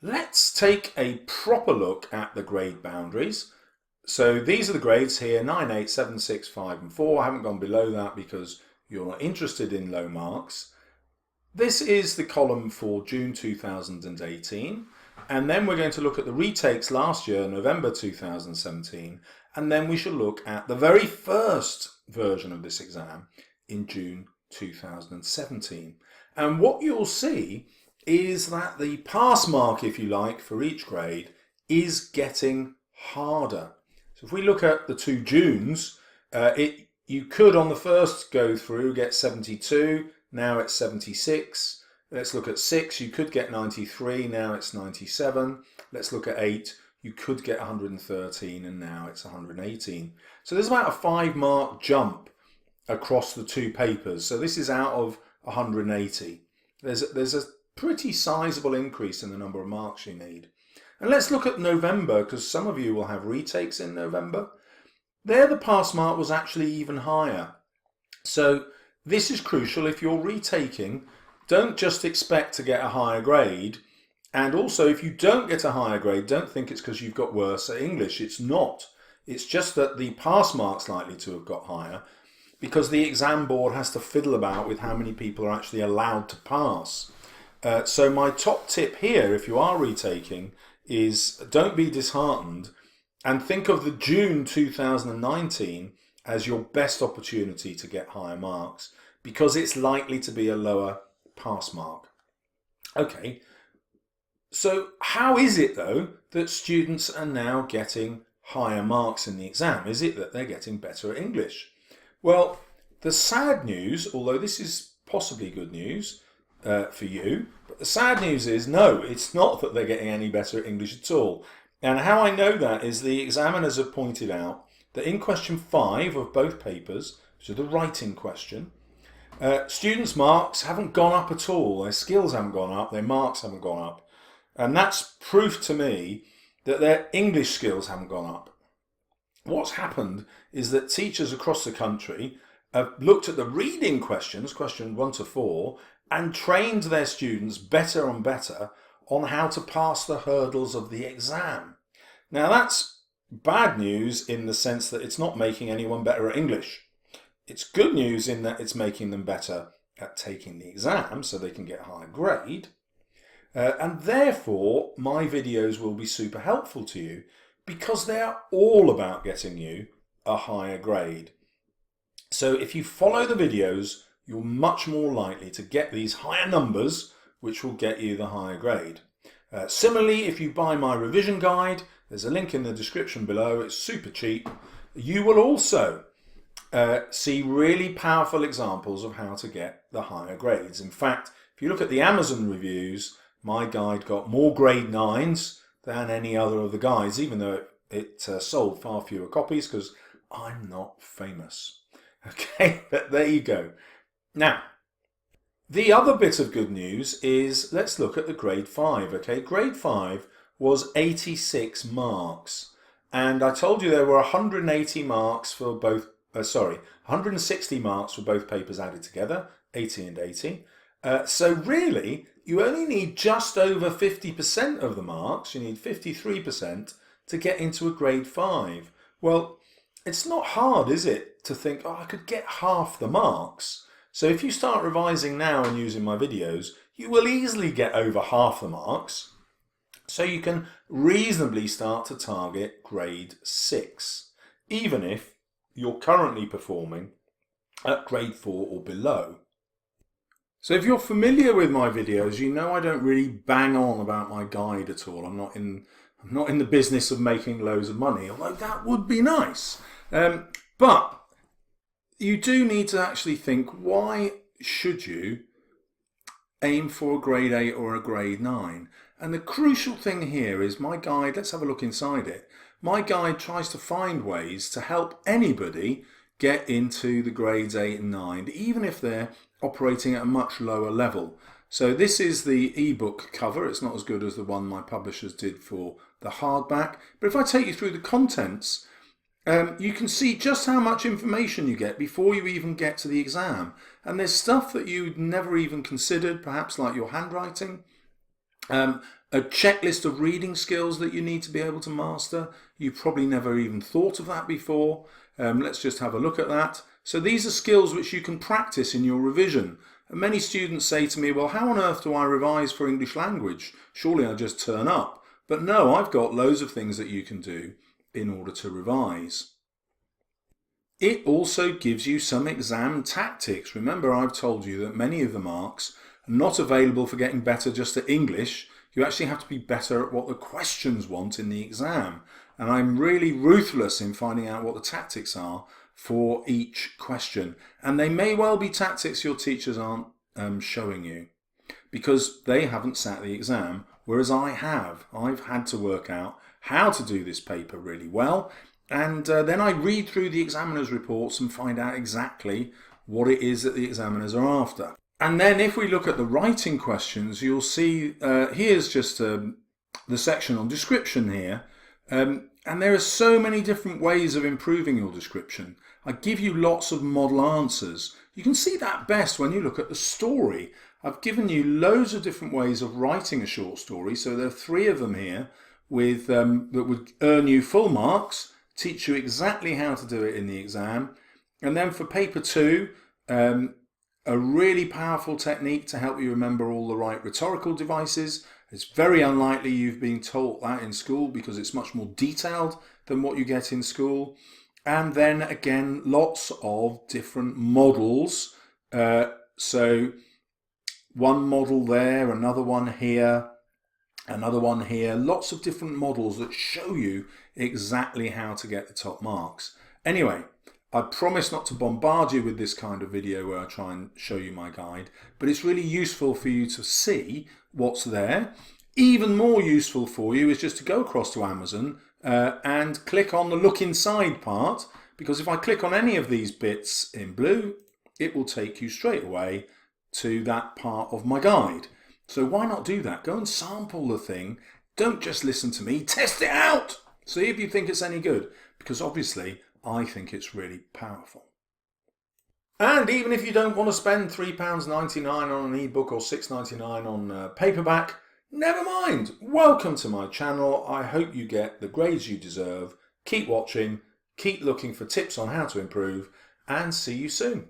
Let's take a proper look at the grade boundaries. So these are the grades here, 9, 8, 7, 6, 5 and 4. I haven't gone below that because you're not interested in low marks. This is the column for June 2018. And then we're going to look at the retakes last year, November 2017. And then we shall look at the very first version of this exam in June 2017. And what you'll see is that the pass mark, if you like, for each grade is getting harder. So if we look at the 2 Junes, you could on the first go through get 72, now it's 76. Let's look at 6, you could get 93, now it's 97. Let's look at 8, you could get 113 and now it's 118. So there's about a 5-mark jump across the 2 papers. So this is out of 180. There's a pretty sizable increase in the number of marks you need. And let's look at November, because some of you will have retakes in November. There the pass mark was actually even higher. So this is crucial. If you're retaking, don't just expect to get a higher grade. And also, if you don't get a higher grade, don't think it's because you've got worse at English. It's not. It's just that the pass mark's likely to have got higher because the exam board has to fiddle about with how many people are actually allowed to pass. So my top tip here, if you are retaking, is don't be disheartened and think of the June 2019 as your best opportunity to get higher marks because it's likely to be a lower pass mark. Okay, so how is it though that students are now getting higher marks in the exam? Is it that they're getting better at English? Well, the sad news, although this is possibly good news for you, but the sad news is no, it's not that they're getting any better at English at all. And how I know that is the examiners have pointed out that in question 5 of both papers, which is the writing question, students' marks haven't gone up at all. Their skills haven't gone up, their marks haven't gone up. And that's proof to me that their English skills haven't gone up. What's happened is that teachers across the country have looked at the reading questions, question 1 to 4, and trained their students better and better on how to pass the hurdles of the exam. Now that's bad news in the sense that it's not making anyone better at English. It's good news in that it's making them better at taking the exam so they can get a higher grade. And therefore, my videos will be super helpful to you because they are all about getting you a higher grade. So if you follow the videos, you're much more likely to get these higher numbers, which will get you the higher grade. Similarly, if you buy my revision guide, there's a link in the description below, it's super cheap. You will also see really powerful examples of how to get the higher grades. In fact, if you look at the Amazon reviews, my guide got more grade 9s than any other of the guides, even though it sold far fewer copies because I'm not famous. Okay, but there you go. Now, the other bit of good news is let's look at the grade 5. Okay, grade 5 was 86 marks. And I told you there were 180 marks for both, 160 marks for both papers added together, 80 and 80. So really, you only need just over 50% of the marks, you need 53% to get into a grade 5. Well, it's not hard, is it, to think, oh, I could get half the marks. So if you start revising now and using my videos, you will easily get over half the marks. So you can reasonably start to target grade 6, even if you're currently performing at grade 4 or below. So if you're familiar with my videos, you know I don't really bang on about my guide at all. I'm not in the business of making loads of money, although that would be nice. But you do need to actually think, why should you aim for a grade 8 or a grade 9? And the crucial thing here is my guide, let's have a look inside it. My guide tries to find ways to help anybody get into the grades 8 and 9, even if they're operating at a much lower level. So this is the ebook cover. It's not as good as the one my publishers did for the hardback. But if I take you through the contents, you can see just how much information you get before you even get to the exam. And there's stuff that you'd never even considered, perhaps like your handwriting. A checklist of reading skills that you need to be able to master. You've probably never even thought of that before. Let's just have a look at that. So these are skills which you can practice in your revision. And many students say to me, well, how on earth do I revise for English language? Surely I just turn up. But no, I've got loads of things that you can do in order to revise. It also gives you some exam tactics. Remember, I've told you that many of the marks are not available for getting better just at English. You actually have to be better at what the questions want in the exam. And I'm really ruthless in finding out what the tactics are for each question. And they may well be tactics your teachers aren't showing you because they haven't sat the exam, whereas I have. I've had to work out how to do this paper really well. And then I read through the examiner's reports and find out exactly what it is that the examiners are after. And then if we look at the writing questions, you'll see here's just the section on description here. And there are so many different ways of improving your description. I give you lots of model answers. You can see that best when you look at the story. I've given you loads of different ways of writing a short story. So there are 3 of them here with that would earn you full marks, teach you exactly how to do it in the exam. And then for paper 2, a really powerful technique to help you remember all the right rhetorical devices. It's very unlikely you've been taught that in school because it's much more detailed than what you get in school. And then again, lots of different models. So one model there, another one here, another one here. Lots of different models that show you exactly how to get the top marks. Anyway, I promise not to bombard you with this kind of video where I try and show you my guide, but it's really useful for you to see what's there. Even more useful for you is just to go across to Amazon and click on the look inside part, because if I click on any of these bits in blue, it will take you straight away to that part of my guide. So why not do that? Go and sample the thing. Don't just listen to me, test it out. See if you think it's any good, because obviously I think it's really powerful. And even if you don't want to spend £3.99 on an ebook or £6.99 on paperback, never mind. Welcome to my channel. I hope you get the grades you deserve. Keep watching, keep looking for tips on how to improve, and see you soon.